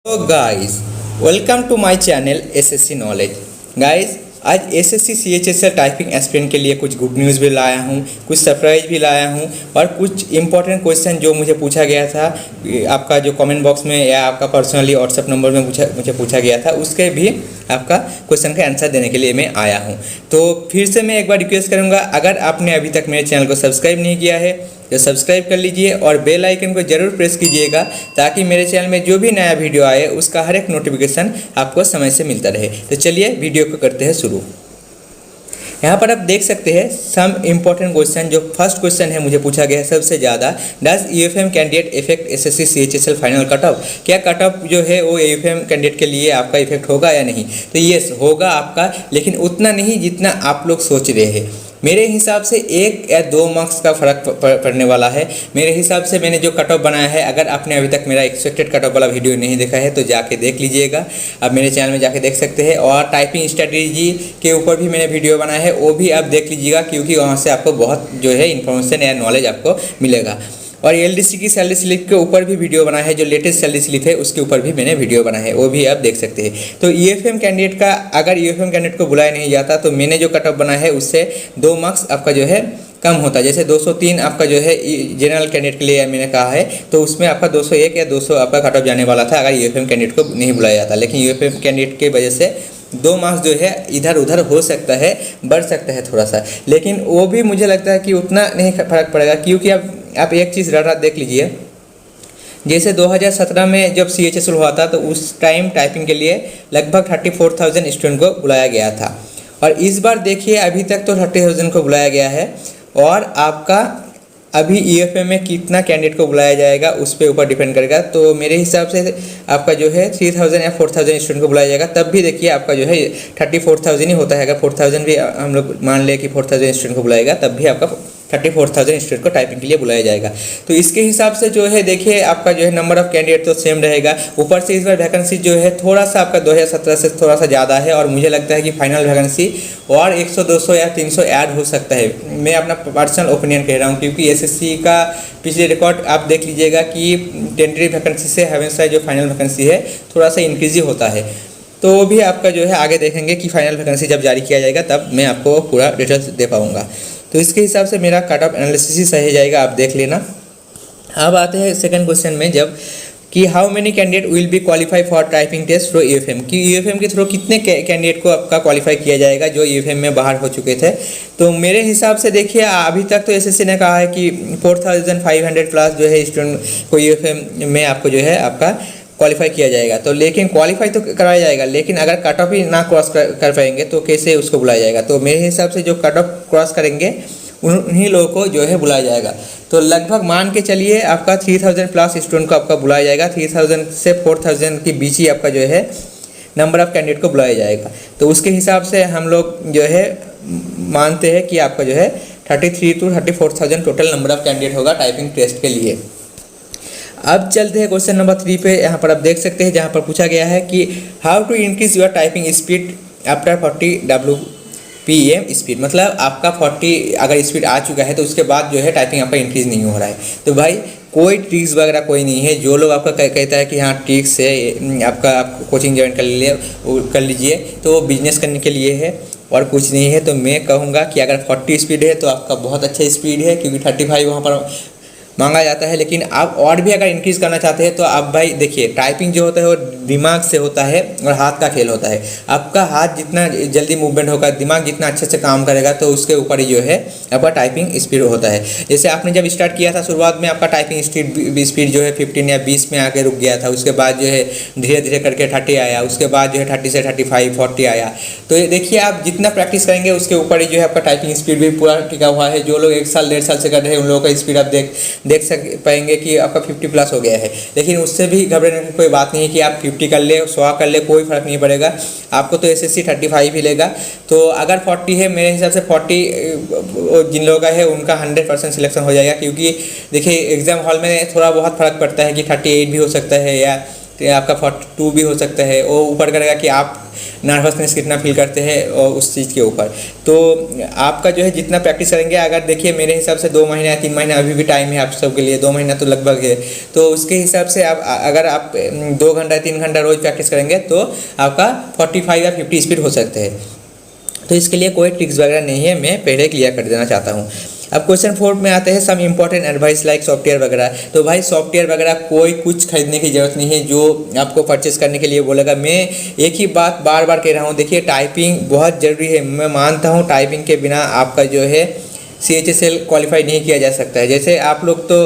तो guys, welcome to my channel SSC knowledge. Guys, आज SSC CHSL typing aspirant के लिए कुछ गुड न्यूज़ भी लाया हूँ, कुछ सरप्राइज भी लाया हूँ और कुछ इंपॉर्टेंट क्वेश्चन जो मुझे पूछा गया था आपका जो कमेंट बॉक्स में या आपका पर्सनली व्हाट्सएप नंबर में मुझे पूछा गया था, उसके भी आपका क्वेश्चन का आंसर देने के लिए मैं आया हूँ। तो फिर से मैं एक बार रिक्वेस्ट करूँगा, अगर आपने अभी तक मेरे चैनल को सब्सक्राइब नहीं किया है तो सब्सक्राइब कर लीजिए और बेल आइकन को ज़रूर प्रेस कीजिएगा ताकि मेरे चैनल में जो भी नया वीडियो आए उसका हर एक नोटिफिकेशन आपको समय से मिलता रहे। तो चलिए वीडियो को करते हैं शुरू। यहाँ पर आप देख सकते हैं सम इम्पोर्टेंट क्वेश्चन। जो फर्स्ट क्वेश्चन है मुझे पूछा गया है सबसे ज़्यादा, does UFM candidate effect SSC CHSL final cut off? क्या कट ऑफ जो है वो यूएफएम कैंडिडेट के लिए आपका इफेक्ट होगा या नहीं? तो यस होगा आपका, लेकिन उतना नहीं जितना आप लोग सोच रहे हैं। मेरे हिसाब से 1 या 2 मार्क्स का फ़र्क पड़ने वाला है। मेरे हिसाब से मैंने जो कट ऑफ बनाया है, अगर आपने अभी तक मेरा एक्सपेक्टेड कट ऑफ वाला वीडियो नहीं देखा है तो जाके देख लीजिएगा। आप मेरे चैनल में जाके देख सकते हैं। और टाइपिंग स्ट्रेटजी के ऊपर भी मैंने वीडियो बनाया है, वो भी आप देख लीजिएगा क्योंकि वहाँ से आपको बहुत जो है इन्फॉर्मेशन या नॉलेज आपको मिलेगा। और एलडीसी की सैलरी स्लिप के ऊपर भी वीडियो बना है, जो लेटेस्ट सैलरी स्लिप है उसके ऊपर भी मैंने वीडियो बना है, वो भी आप देख सकते हैं। तो यूएफएम कैंडिडेट का, अगर यूएफएम कैंडिडेट को बुलाया नहीं जाता तो मैंने जो कट ऑफ बना है उससे 2 मार्क्स आपका जो है कम होता है। जैसे 203 आपका जो है जनरल कैंडिडेट के लिए मैंने कहा है, तो उसमें आपका 201 या 200 आपका कट ऑफ जाने वाला था अगर यूएफएम कैंडिडेट को नहीं बुलाया जाता। लेकिन यूएफएम कैंडिडेट की वजह से 2 मार्क्स जो है इधर उधर हो सकता है, बढ़ सकता है थोड़ा सा, लेकिन वो भी मुझे लगता है कि उतना नहीं फर्क पड़ेगा। क्योंकि आप एक चीज़ रट देख लीजिए, जैसे 2017 में जब सीएचएसएल हुआ था तो उस टाइम टाइपिंग के लिए लगभग 34,000 स्टूडेंट को बुलाया गया था। और इस बार देखिए अभी तक तो 30,000 को बुलाया गया है। और आपका अभी यूएफएम में कितना कैंडिडेट को बुलाया जाएगा उस पर ऊपर डिपेंड करेगा। तो मेरे हिसाब से आपका जो है 3,000 या 4,000 स्टूडेंट को बुलाया जाएगा, तब भी देखिए आपका जो है 34,000 ही होता है। अगर 4,000 भी हम लोग मान लें कि 4,000 स्टूडेंट को बुलाएगा, तब भी आपका 34,000 स्टूडेंट को टाइपिंग के लिए बुलाया जाएगा। तो इसके हिसाब से जो है देखिए आपका जो है नंबर ऑफ कैंडिडेट तो सेम रहेगा। ऊपर से इस बार वैकेंसी जो है थोड़ा सा आपका 2017 से थोड़ा सा ज़्यादा है और मुझे लगता है कि फाइनल वैकेंसी और 100, 200 या 300 ऐड हो सकता है। मैं अपना पर्सनल ओपिनियन कह रहा हूँ क्योंकि एसएससी का पिछले रिकॉर्ड आप देख लीजिएगा कि टेंटरी वैकेंसी से हमेशा जो फाइनल वैकेंसी है थोड़ा सा इंक्रीज ही होता है। तो वो भी आपका जो है आगे देखेंगे कि फाइनल वैकेंसी जब जारी किया जाएगा तब मैं आपको पूरा डिटेल्स दे पाऊँगा। तो इसके हिसाब से मेरा कट ऑफ एनालिसिस ही सही जाएगा, आप देख लेना। अब आते हैं सेकंड क्वेश्चन में, जब कि how many candidate will be qualify for typing test through UFM, कि यूएफएम के थ्रू कितने कैंडिडेट को आपका क्वालिफाई किया जाएगा जो यूएफएम में बाहर हो चुके थे। तो मेरे हिसाब से देखिए अभी तक तो एसएससी ने कहा है कि 4,500 प्लस जो है स्टूडेंट को यूएफएम में आपको जो है आपका क्वालिफाई किया जाएगा। तो लेकिन क्वालिफाई तो कराया जाएगा, लेकिन अगर कट ऑफ ही ना क्रॉस कर पाएंगे तो कैसे उसको बुलाया जाएगा। तो मेरे हिसाब से जो कट ऑफ क्रॉस करेंगे उन्हीं लोगों को जो है बुलाया जाएगा। तो लगभग मान के चलिए आपका 3,000 प्लस स्टूडेंट को आपका बुलाया जाएगा। 3,000 से 4,000 के बीच ही आपका जो है नंबर ऑफ़ कैंडिडेट को बुलाया जाएगा। तो उसके हिसाब से हम लोग जो है मानते हैं कि आपका जो है 33 to 34,000 total number of candidate होगा टाइपिंग टेस्ट के लिए। अब चलते हैं क्वेश्चन नंबर 3 पे। यहाँ पर आप देख सकते हैं जहाँ पर पूछा गया है कि how to increase your typing speed after 40 WPM speed, मतलब आपका 40 अगर स्पीड आ चुका है तो उसके बाद जो है टाइपिंग आपका इंक्रीज नहीं हो रहा है। तो भाई कोई ट्रिक्स वगैरह कोई नहीं है। जो लोग आपका कहता है कि हाँ ट्रिक्स है, आप कोचिंग ज्वाइन कर लीजिए तो वो बिजनेस करने के लिए है और कुछ नहीं है। तो मैं कहूँगा कि अगर 40 स्पीड है तो आपका बहुत अच्छा स्पीड है, क्योंकि 35 वहाँ पर मांगा जाता है। लेकिन आप और भी अगर इंक्रीज़ करना चाहते हैं तो आप भाई देखिए टाइपिंग जो होता है वो दिमाग से होता है और हाथ का खेल होता है। आपका हाथ जितना जल्दी मूवमेंट होगा, दिमाग जितना अच्छे से काम करेगा, तो उसके ऊपर ही जो है आपका टाइपिंग स्पीड होता है। जैसे आपने जब स्टार्ट किया था शुरुआत में आपका टाइपिंग स्पीड जो है 15 या 20 में आके रुक गया था। उसके बाद जो है धीरे धीरे करके 30 आया, उसके बाद जो है 30 से 35, 40 आया। तो ये देखिए आप जितना प्रैक्टिस करेंगे उसके ऊपर ही जो है आपका टाइपिंग स्पीड भी पूरा टिका हुआ है। जो लोग 1 साल 1.5 साल से कर रहे हैं उन लोगों का स्पीड आप देख पाएंगे कि आपका 50 प्लस हो गया है। लेकिन उससे भी घबराने की कोई बात नहीं है कि आप 50 कर ले, 100 कर ले, कोई फ़र्क नहीं पड़ेगा। आपको तो एसएससी 35 ही लेगा। तो अगर 40 है, मेरे हिसाब से 40 जिन लोगों का है उनका 100% सिलेक्शन हो जाएगा। क्योंकि देखिए एग्ज़ाम हॉल में थोड़ा बहुत फ़र्क पड़ता है कि 38 भी हो सकता है या तो आपका 42 भी हो सकता है। वो ऊपर करेगा कि आप नर्वसनेस कितना फील करते हैं और उस चीज़ के ऊपर। तो आपका जो है जितना प्रैक्टिस करेंगे, अगर देखिए मेरे हिसाब से 2 महीना या 3 महीना अभी भी टाइम है आप सबके लिए, 2 महीना तो लगभग है। तो उसके हिसाब से आप अगर आप 2 घंटा 3 घंटा रोज़ प्रैक्टिस करेंगे तो आपका 45 या 50 स्पीड हो सकते हैं। तो इसके लिए कोई ट्रिक्स वगैरह नहीं है, मैं पहले क्लियर कर देना चाहता हूँ। अब क्वेश्चन 4 में आते हैं some important advice like software वगैरह। तो भाई सॉफ्टवेयर वगैरह कोई कुछ खरीदने की ज़रूरत नहीं है जो आपको परचेस करने के लिए बोलेगा। मैं एक ही बात बार बार कह रहा हूँ, देखिए टाइपिंग बहुत ज़रूरी है। मैं मानता हूँ टाइपिंग के बिना आपका जो है CHSL क्वालिफाई नहीं किया जा सकता है। जैसे आप लोग तो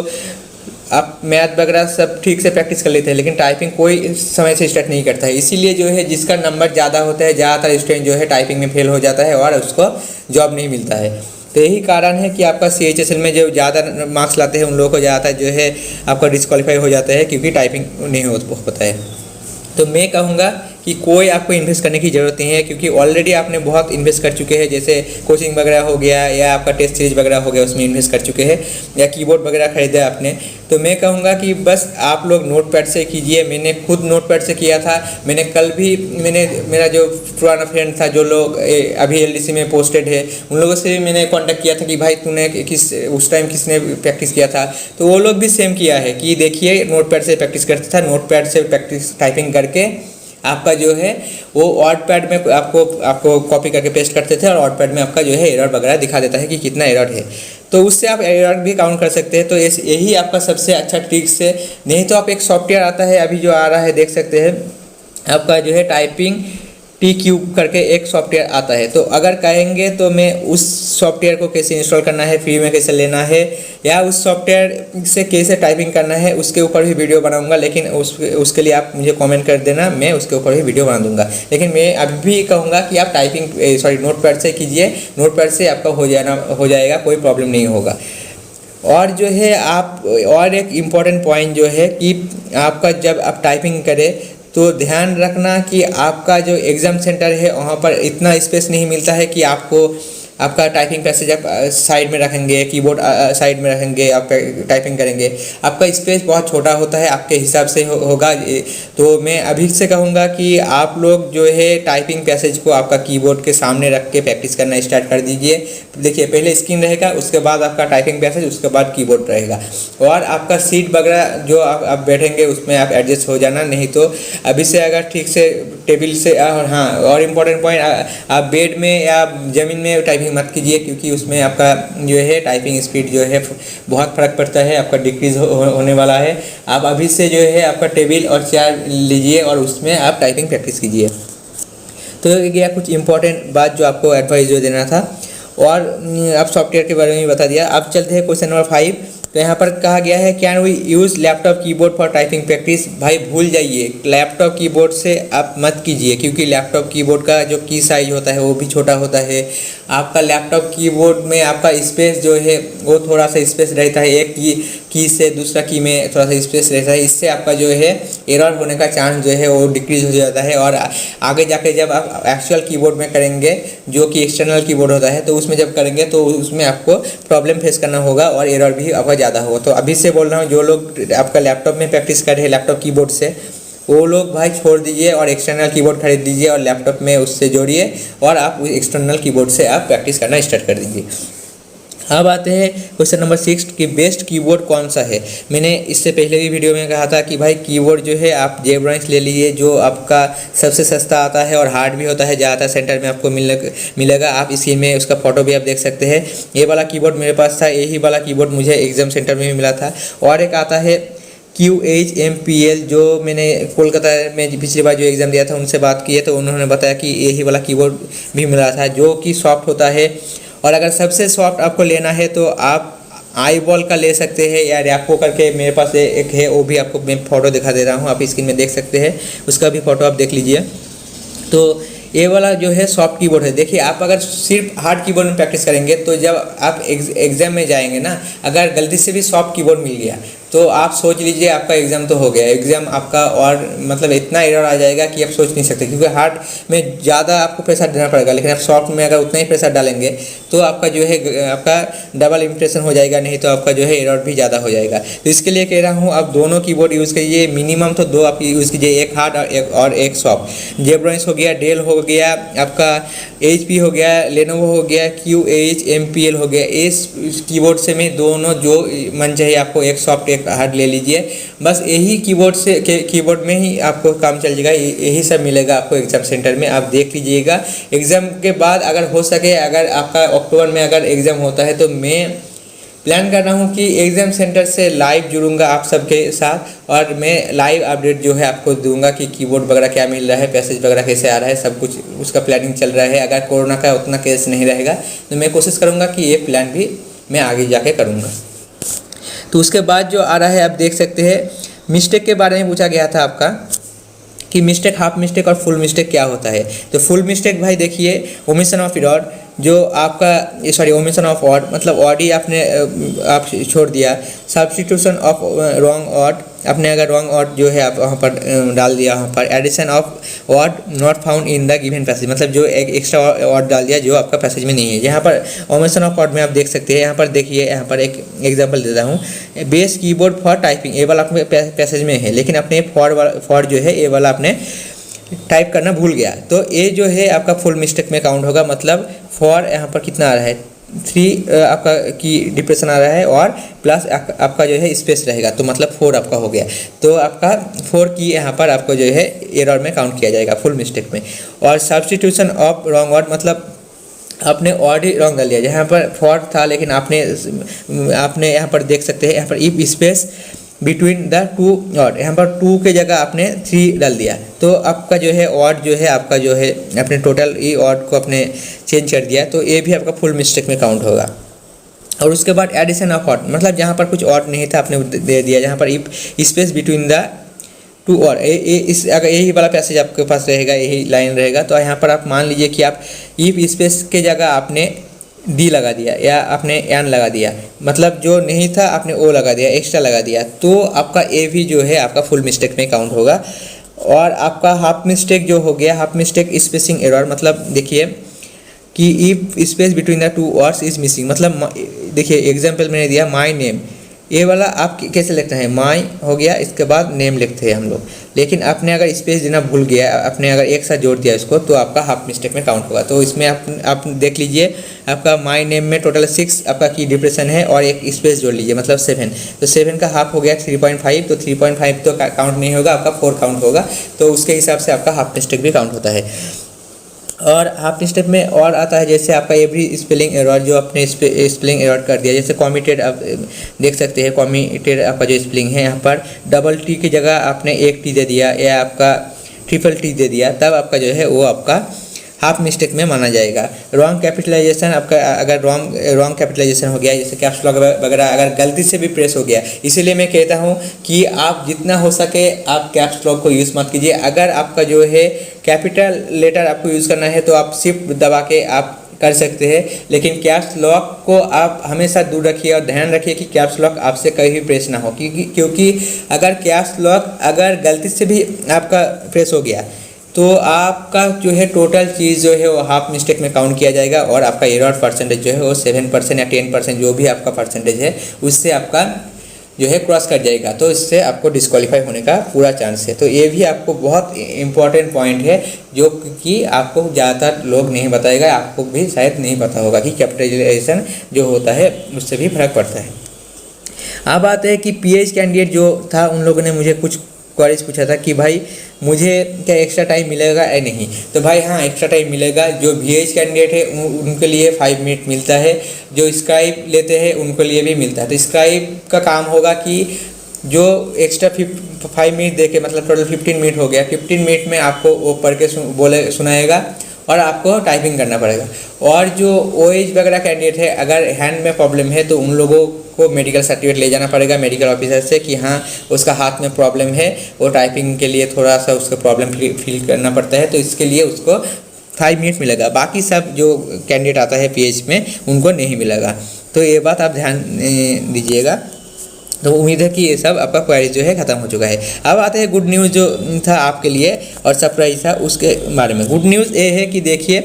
आप मैथ वगैरह सब ठीक से प्रैक्टिस कर लेते हैं, लेकिन टाइपिंग कोई समय से स्टार्ट नहीं करता है। इसीलिए जो है जिसका नंबर ज़्यादा होता है, ज़्यादातर स्टूडेंट जो है टाइपिंग में फेल हो जाता है और उसको जॉब नहीं मिलता है। तो यही कारण है कि आपका CHSL में जो ज़्यादा मार्क्स लाते हैं उन लोगों को ज़्यादातर जो है आपका डिस्क्वालीफाई हो जाता है, क्योंकि टाइपिंग नहीं होता है। तो मैं कहूँगा कि कोई आपको इन्वेस्ट करने की ज़रूरत नहीं है, क्योंकि ऑलरेडी आपने बहुत इन्वेस्ट कर चुके हैं। जैसे कोचिंग वगैरह हो गया या आपका टेस्ट सीरीज वगैरह हो गया, उसमें इन्वेस्ट कर चुके हैं, या कीबोर्ड वगैरह खरीदा आपने। तो मैं कहूँगा कि बस आप लोग नोटपैड से कीजिए। मैंने खुद नोटपैड से किया था। मेरा जो पुराना फ्रेंड था, जो लोग अभी LDC में पोस्टेड है, उन लोगों से भी मैंने कांटेक्ट किया था कि भाई तूने उस टाइम किसने प्रैक्टिस किया था। तो वो लोग भी सेम किया है कि देखिए नोटपैड से प्रैक्टिस करता था, नोटपैड से प्रैक्टिस टाइपिंग करके आपका जो है वो वर्डपैड में आपको कॉपी करके पेस्ट करते थे, और वर्डपैड में आपका जो है एरर वगैरह दिखा देता है कि कितना एरर है। तो उससे आप एरर भी काउंट कर सकते हैं। तो यही आपका सबसे अच्छा ट्रिक्स है। नहीं तो आप एक सॉफ्टवेयर आता है अभी जो आ रहा है, देख सकते हैं आपका जो है टाइपिंग TQ करके एक सॉफ्टवेयर आता है। तो अगर कहेंगे तो मैं उस सॉफ्टवेयर को कैसे इंस्टॉल करना है, फ्री में कैसे लेना है, या उस सॉफ्टवेयर से कैसे टाइपिंग करना है, उसके ऊपर भी वीडियो बनाऊंगा। लेकिन उसके लिए आप मुझे कमेंट कर देना, मैं उसके ऊपर भी वीडियो बना दूंगा। लेकिन मैं अभी भी कहूँगा कि आप नोटपैड से कीजिए। नोटपैड से आपका हो जाएगा, कोई प्रॉब्लम नहीं होगा। और जो है आप और एक इम्पॉर्टेंट पॉइंट जो है कि आपका जब आप टाइपिंग करें तो ध्यान रखना कि आपका जो एग्ज़ाम सेंटर है वहाँ पर इतना स्पेस नहीं मिलता है कि आपका टाइपिंग पैसेज आप साइड में रखेंगे, कीबोर्ड साइड में रखेंगे, आप टाइपिंग करेंगे। आपका स्पेस बहुत छोटा होता है, आपके हिसाब से होगा। तो मैं अभी से कहूँगा कि आप लोग जो है टाइपिंग पैसेज को आपका कीबोर्ड के सामने रख के प्रैक्टिस करना स्टार्ट कर दीजिए। देखिए पहले स्क्रीन रहेगा, उसके बाद आपका टाइपिंग पैसेज, उसके बाद कीबोर्ड रहेगा। और आपका सीट वगैरह जो आप बैठेंगे उसमें आप एडजस्ट हो जाना। नहीं तो अभी से अगर ठीक से टेबल से, हाँ और इम्पोर्टेंट पॉइंट, आप बेड में या ज़मीन में टाइपिंग मत कीजिए, क्योंकि उसमें आपका जो है टाइपिंग स्पीड जो है बहुत फ़र्क पड़ता है, आपका डिक्रीज़ होने वाला है। आप अभी से जो है आपका टेबल और चेयर लीजिए और उसमें आप टाइपिंग प्रैक्टिस कीजिए। तो ये कुछ इंपॉर्टेंट बात जो आपको एडवाइस जो देना था, और आप सॉफ्टवेयर के बारे में बता दिया। अब चलते हैं क्वेश्चन नंबर 5। तो यहाँ पर कहा गया है can we use laptop keyboard for typing practice. भाई भूल जाइए, लैपटॉप कीबोर्ड से आप मत कीजिए, क्योंकि लैपटॉप कीबोर्ड का जो की साइज होता है वो भी छोटा होता है। आपका लैपटॉप कीबोर्ड में आपका स्पेस जो है वो थोड़ा सा स्पेस रहता है, एक की से दूसरा की में थोड़ा सा स्पेस रहता है। इससे आपका जो है एरर होने का चांस जो है वो डिक्रीज हो जाता है। और आगे जाके जब आप एक्चुअल कीबोर्ड में करेंगे, जो कि एक्सटर्नल कीबोर्ड होता है, तो उसमें जब करेंगे तो उसमें आपको प्रॉब्लम फेस करना होगा और एरर भी आपका ज़्यादा होगा। तो अभी से बोल रहा हूँ, जो लोग आपका लैपटॉप में प्रैक्टिस कर रहे हैं लैपटॉप कीबोर्ड से, वो लोग भाई छोड़ दीजिए और एक्सटर्नल कीबोर्ड खरीद लीजिए और लैपटॉप में उससे जोड़िए, और आप एक्सटर्नल कीबोर्ड से आप प्रैक्टिस करना स्टार्ट कर दीजिए। अब आते हैं क्वेश्चन नंबर 6 कि बेस्ट कीबोर्ड कौन सा है। मैंने इससे पहले भी वीडियो में कहा था कि भाई कीबोर्ड जो है आप जेब्रानिक्स ले लीजिए, जो आपका सबसे सस्ता आता है और हार्ड भी होता है, ज़्यादातर सेंटर में आपको मिलेगा। आप इसी में उसका फ़ोटो भी आप देख सकते हैं। ये वाला कीबोर्ड मेरे पास था, यही वाला कीबोर्ड मुझे एग्ज़ाम सेंटर में भी मिला था। और एक आता है QHMPL, जो मैंने कोलकाता में पिछली बार जो एग्ज़ाम दिया था उनसे बात की है, तो उन्होंने बताया कि यही वाला कीबोर्ड भी मिला था, जो कि सॉफ्ट होता है। और अगर सबसे सॉफ्ट आपको लेना है तो आप आईबॉल का ले सकते हैं, या रैपो करके मेरे पास एक है, वो भी आपको मैं फ़ोटो दिखा दे रहा हूँ, आप स्क्रीन में देख सकते हैं, उसका भी फ़ोटो आप देख लीजिए। तो ये वाला जो है सॉफ्ट कीबोर्ड है। देखिए आप अगर सिर्फ हार्ड कीबोर्ड में प्रैक्टिस करेंगे तो जब आप एग्ज़ाम में जाएंगे ना, अगर गलती से भी सॉफ्ट कीबोर्ड मिल गया तो आप सोच लीजिए आपका एग्ज़ाम तो हो गया, एग्ज़ाम आपका और मतलब इतना एरर आ जाएगा कि आप सोच नहीं सकते, क्योंकि हार्ड में ज़्यादा आपको प्रेशर देना पड़ेगा, लेकिन आप सॉफ्ट में अगर उतना ही प्रेशर डालेंगे तो आपका जो है आपका डबल इम्प्रेशन हो जाएगा, नहीं तो आपका जो है एरर भी ज़्यादा हो जाएगा। तो इसके लिए कह रहा हूँ आप दोनों कीबोर्ड यूज़ करिए, मिनिमम तो 2 आप यूज़ कीजिए, एक हार्ड और एक सॉफ्ट। जेब्रानिक्स हो गया, डेल हो गया, आपका HP हो गया, लेनोवो हो गया, QH MPL हो गया। इस कीबोर्ड से में दोनों जो मन चाहिए आपको, एक सॉफ्ट एक हार्ड ले लीजिए, बस यही कीबोर्ड में ही आपको काम चल जाएगा, यही सब मिलेगा आपको एग्ज़ाम सेंटर में। आप देख लीजिएगा एग्ज़ाम के बाद अगर हो सके, अगर आपका अक्टूबर में अगर एग्ज़ाम होता है तो मैं प्लान कर रहा हूँ कि एग्ज़ाम सेंटर से लाइव जुड़ूंगा आप सबके साथ, और मैं लाइव अपडेट जो है आपको दूंगा कि कीबोर्ड वगैरह क्या मिल रहा है, पैसेज वगैरह कैसे आ रहा है, सब कुछ उसका प्लानिंग चल रहा है। अगर कोरोना का उतना केस नहीं रहेगा तो मैं कोशिश करूँगा कि ये प्लान भी मैं आगे जाके करूँगा। तो उसके बाद जो आ रहा है आप देख सकते हैं, मिस्टेक के बारे में पूछा गया था आपका कि मिस्टेक, हाफ मिस्टेक और फुल मिस्टेक क्या होता है। तो फुल मिस्टेक भाई देखिए, ओमिशन ऑफ एरर, जो आपका सॉरी ओमिशन ऑफ ऑड, मतलब ऑड ही आपने आप छोड़ दिया। सब्स्टिट्यूशन ऑफ रॉन्ग ऑड, आपने अगर रॉन्ग ऑड जो है आप वहाँ पर डाल दिया, वहाँ पर addition of odd not found in the given passage, मतलब जो एक एक्स्ट्रा ऑड डाल दिया जो आपका पैसेज में नहीं है। यहाँ पर ओमिशन ऑफ ऑड में आप देख सकते हैं, यहाँ पर देखिए, यहाँ पर एक एग्जांपल देता हूँ, बेस कीबोर्ड फॉर टाइपिंग, ये वाला आपके पैसेज में है, लेकिन अपने फॉर जो है ये वाला आपने टाइप करना भूल गया, तो ये जो है आपका फुल मिस्टेक में काउंट होगा। मतलब फॉर यहाँ पर कितना आ रहा है, 3 आपका की डिप्रेशन आ रहा है और प्लस आपका जो है स्पेस रहेगा, तो मतलब 4 आपका हो गया। तो आपका 4 की यहाँ पर आपको जो है एरर में काउंट किया जाएगा फुल मिस्टेक में। और सब्स्टिट्यूशन ऑफ रॉन्ग वर्ड, मतलब आपने ऑड ही रॉन्ग डाल दिया, जहाँ पर फॉर था लेकिन आपने यहाँ पर देख सकते हैं, यहाँ पर if space between the two odd, यहाँ पर 2 के जगह आपने 3 डाल दिया, तो आपका जो है ऑड जो है आपका जो है अपने टोटल ई ऑड को आपने चेंज कर दिया, तो ये भी आपका फुल मिस्टेक में काउंट होगा। और उसके बाद एडिशन ऑफ ऑड, मतलब जहाँ पर कुछ ऑड नहीं था आपने दे दिया, जहाँ पर if space between the two और इस अगर यही वाला पैसेज आपके पास रहेगा, यही लाइन रहेगा, तो यहाँ पर आप मान लीजिए कि आप इफ स्पेस के जगह आपने डी लगा दिया या आपने एन लगा दिया, मतलब जो नहीं था आपने ओ लगा दिया, एक्स्ट्रा लगा दिया, तो आपका ए भी जो है आपका फुल मिस्टेक में काउंट होगा। और आपका हाफ मिस्टेक जो हो गया, हाफ मिस्टेक स्पेसिंग एरर, मतलब देखिए कि if space between the 2 words is missing, मतलब देखिए एग्जांपल मैंने दिया माय नेम, ये वाला आप कैसे लिखते हैं, माई हो गया, इसके बाद नेम लिखते हैं हम लोग, लेकिन आपने अगर स्पेस देना भूल गया, आपने अगर एक साथ जोड़ दिया इसको, तो आपका हाफ मिस्टेक में काउंट होगा। तो इसमें आप देख लीजिए, आपका माई नेम में टोटल 6 आपका की डिप्रेशन है और एक स्पेस जोड़ लीजिए, मतलब 7, तो 7 का हाफ हो गया 3.5, तो 3.5 तो काउंट नहीं होगा, आपका 4 काउंट होगा, तो उसके हिसाब से आपका हाफ मिस्टेक भी काउंट होता है। और हाफ स्टेप में और आता है, जैसे आपका एवरी स्पेलिंग एरर, जो आपने स्पेलिंग एरर कर दिया, जैसे कॉमिटेड आप देख सकते हैं, कॉमिटेड आपका जो स्पेलिंग है, यहाँ पर डबल टी की जगह आपने एक टी दे दिया या आपका ट्रिपल टी दे दिया, तब आपका जो है वो आपका हाफ मिस्टेक में माना जाएगा। रॉन्ग कैपिटलाइजेशन, आपका अगर रॉन्ग कैपिटलाइजेशन हो गया, जैसे कैप्स लॉक वगैरह अगर गलती से भी प्रेस हो गया, इसीलिए मैं कहता हूँ कि आप जितना हो सके आप कैप्स लॉक को यूज़ मत कीजिए। अगर आपका जो है कैपिटल लेटर आपको यूज़ करना है तो आप शिफ्ट दबा के आप कर सकते हैं, लेकिन कैप्स लॉक को आप हमेशा दूर रखिए और ध्यान रखिए कि कैप्स लॉक आपसे कहीं भी प्रेस ना हो, क्योंकि अगर कैप्स लॉक अगर गलती से भी आपका प्रेस हो गया तो आपका जो है टोटल चीज़ जो है वो हाफ मिस्टेक में काउंट किया जाएगा और आपका एरर परसेंटेज जो है वो 7% या 10% जो भी आपका परसेंटेज है उससे आपका जो है क्रॉस कर जाएगा, तो इससे आपको डिस्क्वालीफाई होने का पूरा चांस है। तो ये भी आपको बहुत इंपॉर्टेंट पॉइंट है जो कि आपको ज़्यादातर लोग नहीं बताएगा, आपको भी शायद नहीं पता होगा कि कैपिटलाइजेशन जो होता है उससे भी फर्क पड़ता है। अब बात है कि PH कैंडिडेट जो था उन लोगों ने मुझे कुछ क्वेरीज पूछा था कि भाई मुझे क्या एक्स्ट्रा टाइम मिलेगा या नहीं, तो भाई हाँ एक्स्ट्रा टाइम मिलेगा। जो VH कैंडिडेट है उनके लिए 5 मिनट मिलता है, जो स्क्राइब लेते हैं उनके लिए भी मिलता है। तो स्क्राइब का काम होगा कि जो एक्स्ट्रा 5 मिनट दे के, मतलब टोटल 15 मिनट हो गया, 15 मिनट में आपको वो पढ़ के सुनाएगा और आपको टाइपिंग करना पड़ेगा। और जो OH वगैरह कैंडिडेट है, अगर हैंड में प्रॉब्लम है तो उन लोगों को मेडिकल सर्टिफिकेट ले जाना पड़ेगा मेडिकल ऑफिसर से कि हाँ उसका हाथ में प्रॉब्लम है, वो टाइपिंग के लिए थोड़ा सा उसका प्रॉब्लम फील करना पड़ता है, तो इसके लिए उसको 5 मिनट मिलेगा। बाकी सब जो कैंडिडेट आता है PH में उनको नहीं मिलेगा, तो ये बात आप ध्यान दीजिएगा। तो उम्मीद है कि ये सब आपका क्वेरी जो है ख़त्म हो चुका है। अब आते हैं गुड न्यूज़ जो था आपके लिए और सरप्राइज था उसके बारे में। गुड न्यूज़ ये है कि देखिए,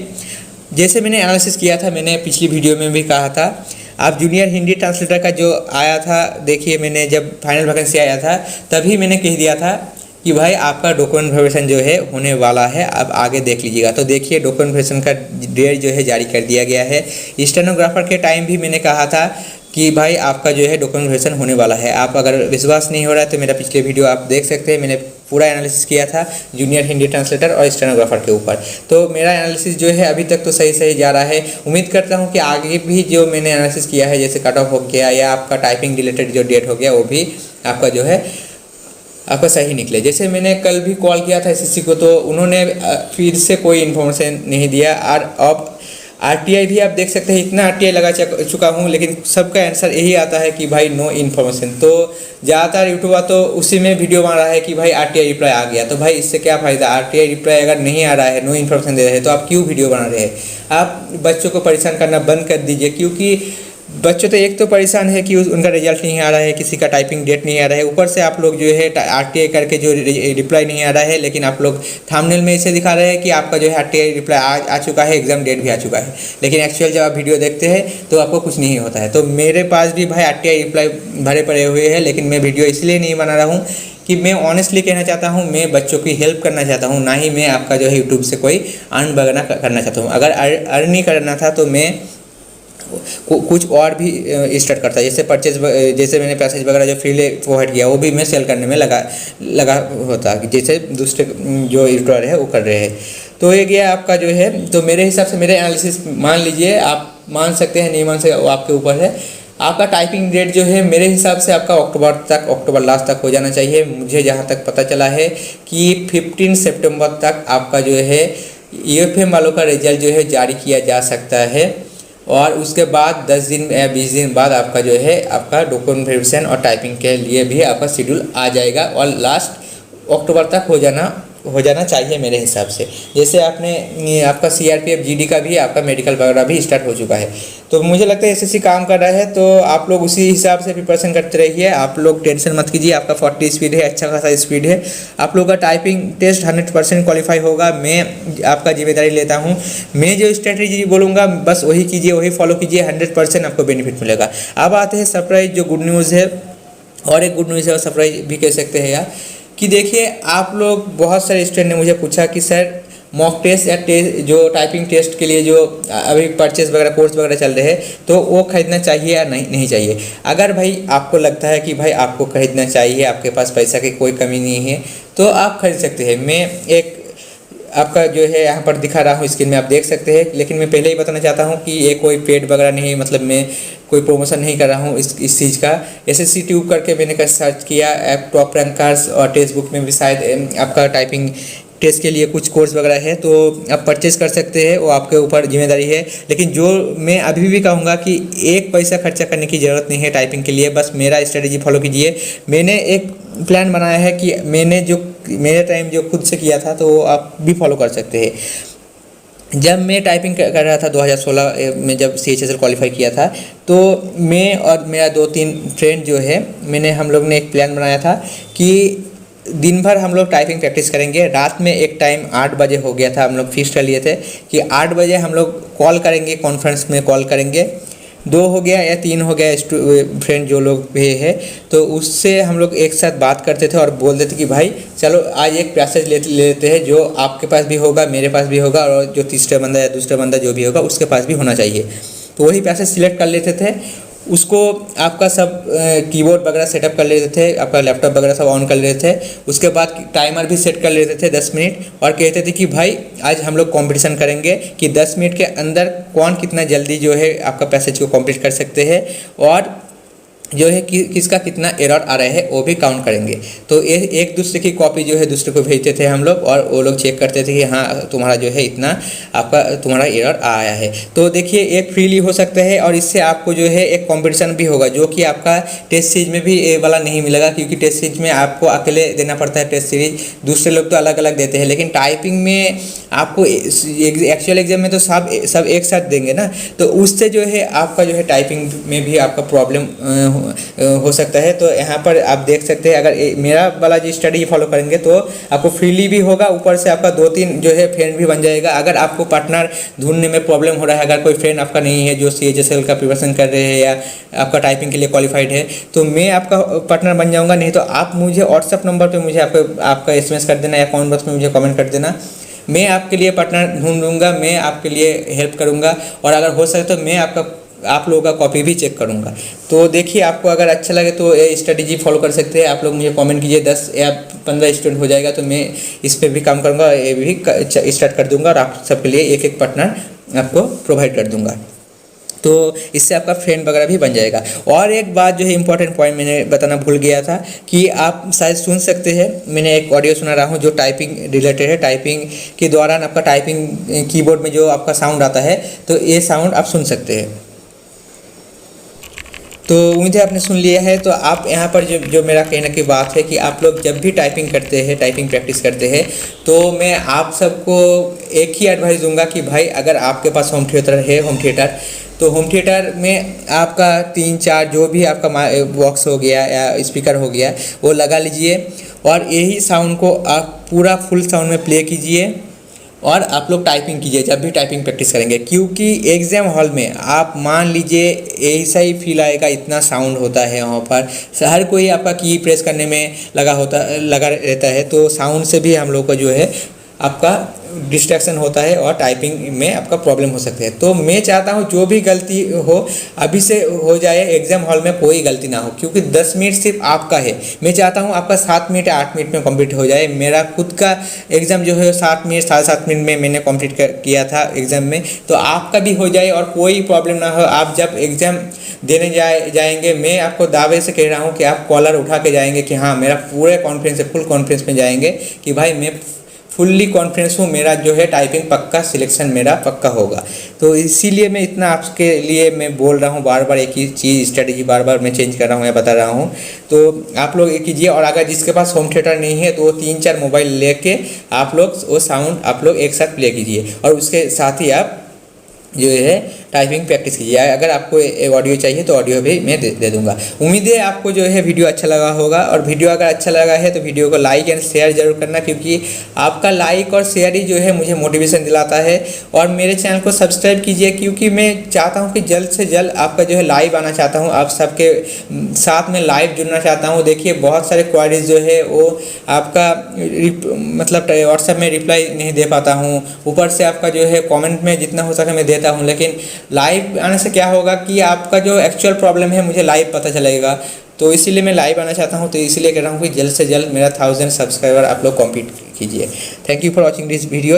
जैसे मैंने एनालिसिस किया था, मैंने पिछली वीडियो में भी कहा था, आप जूनियर हिंदी ट्रांसलेटर का जो आया था, देखिए मैंने जब फाइनल वैकेंसी आया था तभी मैंने कह दिया था कि भाई आपका डॉक्यूमेंट वेरिफिकेशन जो है होने वाला है, अब आगे देख लीजिएगा। तो देखिए डॉक्यूमेंट वेरिफिकेशन का डेट जो है जारी कर दिया गया है। स्टेनोग्राफर के टाइम भी मैंने कहा था कि भाई आपका जो है डॉक्यूमेंट वेरिफिकेशन होने वाला है। आप अगर विश्वास नहीं हो रहा है तो मेरा पिछले वीडियो आप देख सकते हैं, मैंने पूरा एनालिसिस किया था जूनियर हिंदी ट्रांसलेटर और स्टेनोग्राफर के ऊपर। तो मेरा एनालिसिस जो है अभी तक तो सही जा रहा है। उम्मीद करता हूँ कि आगे भी जो मैंने एनालिसिस किया है, जैसे कट ऑफ हो गया या आपका टाइपिंग रिलेटेड जो डेट हो गया, वो भी आपका जो है आपका सही निकले। जैसे मैंने कल भी कॉल किया था एसएससी को, तो उन्होंने फिर से कोई इन्फॉर्मेशन नहीं दिया। और अब आरटीआई भी आप देख सकते हैं, इतना आरटीआई लगा चुका हूँ, लेकिन सबका आंसर यही आता है कि भाई नो इन्फॉर्मेशन। तो ज़्यादातर यूट्यूबर तो उसी में वीडियो बना रहा है कि भाई आरटीआई रिप्लाई आ गया। तो भाई इससे क्या फ़ायदा? आरटीआई रिप्लाई अगर नहीं आ रहा है, नो इन्फॉर्मेशन दे रहे हैं, तो आप क्यों वीडियो बना रहे हैं? आप बच्चों को परेशान करना बंद कर दीजिए, क्योंकि बच्चे तो एक तो परेशान है कि उनका रिजल्ट नहीं आ रहा है, किसी का टाइपिंग डेट नहीं आ रहा है, ऊपर से आप लोग जो है आरटीआई करके जो रिप्लाई नहीं आ रहा है, लेकिन आप लोग थंबनेल में इसे दिखा रहे हैं कि आपका जो है आरटीआई रिप्लाई आ चुका है, एग्जाम डेट भी आ चुका है, लेकिन एक्चुअल जब आप वीडियो देखते हैं तो आपको कुछ नहीं होता है। तो मेरे पास भी भाई आरटीआई रिप्लाई भरे पड़े हुए हैं, लेकिन मैं वीडियो इसलिए नहीं बना रहा हूँ कि मैं ऑनेस्टली कहना चाहता हूँ, मैं बच्चों की हेल्प करना चाहता हूँ, ना ही मैं आपका जो है यूट्यूब से कोई अर्न वगैरह करना चाहता हूँ। अगर अर्न नहीं करना था तो मैं कुछ और भी स्टार्ट करता, जैसे परचेज, जैसे मैंने पैसेज वगैरह जो फ्रीली प्रोवाइड किया वो भी मैं सेल करने में लगा होता, जैसे दूसरे जो यूट्यूबर है वो कर रहे हैं। तो ये गया आपका जो है। तो मेरे हिसाब से मेरे एनालिसिस मान लीजिए, आप मान सकते हैं नहीं मान सकते, वो आपके ऊपर है। आपका टाइपिंग डेट जो है मेरे हिसाब से आपका अक्टूबर लास्ट तक हो जाना चाहिए। मुझे जहाँ तक पता चला है कि 15 सितंबर तक आपका जो है यूएफएम वालों का रिजल्ट जो है जारी किया जा सकता है, और उसके बाद 10 दिन या 20 दिन बाद आपका जो है आपका डॉक्यूमेंट वेरिफिकेशन और टाइपिंग के लिए भी आपका शेड्यूल आ जाएगा, और लास्ट अक्टूबर तक हो जाना चाहिए मेरे हिसाब से। जैसे आपने आपका सीआरपीएफ जीडी का भी आपका मेडिकल वगैरह भी स्टार्ट हो चुका है। तो मुझे लगता है एसएससी काम कर रहा है, तो आप लोग उसी हिसाब से प्रिपरेशन करते रहिए। आप लोग टेंशन मत कीजिए, आपका 40 स्पीड है, अच्छा खासा स्पीड है। आप लोग का टाइपिंग टेस्ट 100% क्वालिफाई होगा, मैं आपका जिम्मेदारी लेता हूँ। मैं जो स्ट्रेटजी बोलूँगा बस वही कीजिए, वही फॉलो कीजिए, 100% आपको बेनिफिट मिलेगा। अब आते हैं सरप्राइज जो गुड न्यूज़ है, और एक गुड न्यूज़ है और सरप्राइज भी कह सकते हैं यार, कि देखिए आप लोग बहुत सारे स्टूडेंट ने मुझे पूछा कि सर मॉक टेस्ट या जो टाइपिंग टेस्ट के लिए जो अभी परचेस वगैरह कोर्स वगैरह चल रहे हैं, तो वो खरीदना चाहिए या नहीं चाहिए। अगर भाई आपको लगता है कि भाई आपको खरीदना चाहिए, आपके पास पैसा की कोई कमी नहीं है, तो आप खरीद सकते हैं। मैं एक आपका जो है यहाँ पर दिखा रहा हूँ स्क्रीन में, आप देख सकते हैं। लेकिन मैं पहले ही बताना चाहता हूँ कि ये कोई पेड वगैरह नहीं है, मतलब मैं कोई प्रमोशन नहीं कर रहा हूँ इस चीज़ का। एसएससी ट्यूब करके मैंने सर्च किया, ऐप टॉप रैंकर्स और टेक्स्ट बुक में भी शायद आपका टाइपिंग टेस्ट के लिए कुछ कोर्स वगैरह है, तो आप परचेज़ कर सकते हैं, वो आपके ऊपर जिम्मेदारी है। लेकिन जो मैं अभी भी कहूँगा कि एक पैसा खर्चा करने की ज़रूरत नहीं है टाइपिंग के लिए, बस मेरा स्ट्रेटजी फॉलो कीजिए। मैंने एक प्लान बनाया है कि मेरे टाइम जो खुद से किया था, तो वो आप भी फॉलो कर सकते हैं। जब मैं टाइपिंग कर रहा था 2016 में, जब CHSL क्वालिफाई किया था, तो मैं और मेरा 2-3 फ्रेंड जो है, हम लोग ने एक प्लान बनाया था कि दिन भर हम लोग टाइपिंग प्रैक्टिस करेंगे। रात में एक टाइम 8 बजे हो गया था, हम लोग फिक्स कर लिए थे कि 8 बजे हम लोग कॉल करेंगे, कॉन्फ्रेंस में कॉल करेंगे। 2 हो गया या 3 हो गया फ्रेंड जो लोग भी है, तो उससे हम लोग एक साथ बात करते थे और बोलते थे कि भाई चलो आज एक पैसेज ले लेते हैं, जो आपके पास भी होगा, मेरे पास भी होगा, और जो तीसरा बंदा या दूसरा बंदा जो भी होगा उसके पास भी होना चाहिए। तो वही पैसेज सिलेक्ट कर लेते थे, उसको आपका सब कीबोर्ड वगैरह सेटअप कर लेते थे, आपका लैपटॉप वगैरह सब ऑन कर लेते थे। उसके बाद टाइमर भी सेट कर लेते थे 10 मिनट, और कहते थे कि भाई आज हम लोग कंपटीशन करेंगे कि 10 मिनट के अंदर कौन कितना जल्दी जो है आपका पैसेज को कंप्लीट कर सकते हैं, और जो है कि किसका कितना एरर आ रहा है वो भी काउंट करेंगे। तो एक दूसरे की कॉपी जो है दूसरे को भेजते थे हम लोग, और वो लोग चेक करते थे कि हाँ तुम्हारा जो है इतना तुम्हारा एरर आया है। तो देखिए एक फ्रीली हो सकता है, और इससे आपको जो है एक कंपटीशन भी होगा, जो कि आपका टेस्ट सीरीज में भी ये वाला नहीं मिलेगा, क्योंकि टेस्ट सीरीज में आपको अकेले देना पड़ता है टेस्ट सीरीज, दूसरे लोग तो अलग अलग देते हैं। लेकिन टाइपिंग में आपको एक्चुअल एग्जाम में तो सब एक साथ देंगे ना, तो उससे जो है आपका जो है टाइपिंग में भी आपका प्रॉब्लम हो सकता है। तो यहाँ पर आप देख सकते हैं, अगर मेरा वाला जो स्टडी फॉलो करेंगे तो आपको फ्रीली भी होगा, ऊपर से आपका 2-3 जो है फ्रेंड भी बन जाएगा। अगर आपको पार्टनर ढूंढने में प्रॉब्लम हो रहा है, अगर कोई फ्रेंड आपका नहीं है जो CHSL का प्रिपरेशन कर रहे हैं या आपका टाइपिंग के लिए क्वालिफाइड है, तो मैं आपका पार्टनर बन जाऊंगा। नहीं तो आप मुझे व्हाट्सअप नंबर पे मुझे आपका SMS कर देना या कमेंट बॉक्स में मुझे कमेंट कर देना, मैं आपके लिए पार्टनर ढूंढ दूंगा, मैं आपके लिए हेल्प करूंगा। और अगर हो सके तो मैं आप लोगों का कॉपी भी चेक करूंगा। तो देखिए, आपको अगर अच्छा लगे तो ये स्ट्रेटेजी फॉलो कर सकते हैं। आप लोग मुझे कमेंट कीजिए, 10 या 15 स्टूडेंट हो जाएगा तो मैं इस पर भी काम करूंगा, ये भी स्टार्ट कर दूंगा और आप सबके लिए एक एक पार्टनर आपको प्रोवाइड कर दूंगा। तो इससे आपका फ्रेंड वगैरह भी बन जाएगा। और एक बात जो है इंपॉर्टेंट पॉइंट मैंने बताना भूल गया था कि आप शायद सुन सकते हैं, मैंने एक ऑडियो सुना रहा हूँ जो टाइपिंग रिलेटेड है। टाइपिंग के दौरान आपका टाइपिंग कीबोर्ड में जो आपका साउंड आता है, तो ये साउंड आप सुन सकते हैं। तो उम्मीद है आपने सुन लिया है। तो आप यहाँ पर जो मेरा कहने की बात है कि आप लोग जब भी टाइपिंग करते हैं, टाइपिंग प्रैक्टिस करते हैं, तो मैं आप सबको एक ही एडवाइस दूंगा कि भाई अगर आपके पास होम थिएटर है, होम थिएटर, तो होम थिएटर में आपका 3-4 जो भी आपका बॉक्स हो गया या स्पीकर हो गया वो लगा लीजिए और यही साउंड को आप पूरा फुल साउंड में प्ले कीजिए और आप लोग टाइपिंग कीजिए जब भी टाइपिंग प्रैक्टिस करेंगे। क्योंकि एग्ज़ाम हॉल में आप मान लीजिए ऐसा ही फील आएगा, इतना साउंड होता है वहाँ पर, हर कोई आपका की प्रेस करने में लगा रहता है, तो साउंड से भी हम लोग को जो है आपका डिस्ट्रैक्शन होता है और टाइपिंग में आपका प्रॉब्लम हो सकता है। तो मैं चाहता हूँ जो भी गलती हो अभी से हो जाए, एग्जाम हॉल में कोई गलती ना हो, क्योंकि 10 मिनट सिर्फ आपका है। मैं चाहता हूँ आपका 7 मिनट या 8 मिनट में कंप्लीट हो जाए। मेरा खुद का एग्ज़ाम जो है 7 मिनट 7.5 मिनट में मैंने कंप्लीट किया था एग्ज़ाम में, तो आपका भी हो जाए और कोई प्रॉब्लम ना हो। आप जब एग्ज़ाम देने जाएंगे, मैं आपको दावे से कह रहा हूँ कि आप कॉलर उठा के जाएंगे कि हाँ मेरा पूरे कॉन्फिडेंस है, फुल कॉन्फिडेंस में जाएंगे कि भाई मैं फुल्ली कॉन्फिडेंस हूँ, मेरा जो है टाइपिंग पक्का सिलेक्शन मेरा पक्का होगा। तो इसीलिए मैं इतना आपके लिए मैं बोल रहा हूँ, बार बार एक ही चीज़ स्ट्रेटेजी बार बार मैं चेंज कर रहा हूँ या बता रहा हूँ। तो आप लोग ये कीजिए। और अगर जिसके पास होम थिएटर नहीं है तो वो 3-4 मोबाइल लेके आप लोग वो साउंड आप लोग एक साथ प्ले कीजिए और उसके साथ ही आप जो है टाइपिंग प्रैक्टिस कीजिए। अगर आपको ऑडियो चाहिए तो ऑडियो भी मैं दे दूंगा। उम्मीद है आपको जो है वीडियो अच्छा लगा होगा, और वीडियो अगर अच्छा लगा है तो वीडियो को लाइक एंड शेयर जरूर करना, क्योंकि आपका लाइक और शेयर ही जो है मुझे मोटिवेशन दिलाता है। और मेरे चैनल को सब्सक्राइब कीजिए, क्योंकि मैं चाहता हूँ कि जल्द से जल्द आपका जो है लाइव आना चाहता हूँ, आप सबके साथ में लाइव जुड़ना चाहता हूँ। देखिए बहुत सारे क्वारीज जो है वो आपका मतलब व्हाट्सएप में रिप्लाई नहीं दे पाता हूँ, ऊपर से आपका जो है कॉमेंट में जितना हो सके मैं देता हूँ, लेकिन लाइव आने से क्या होगा कि आपका जो एक्चुअल प्रॉब्लम है मुझे लाइव पता चलेगा। तो इसीलिए मैं लाइव आना चाहता हूं, तो इसीलिए कह रहा हूं कि जल्द से जल्द मेरा 1000 सब्सक्राइबर आप लोग कंप्लीट कीजिए। Thank you for watching this video.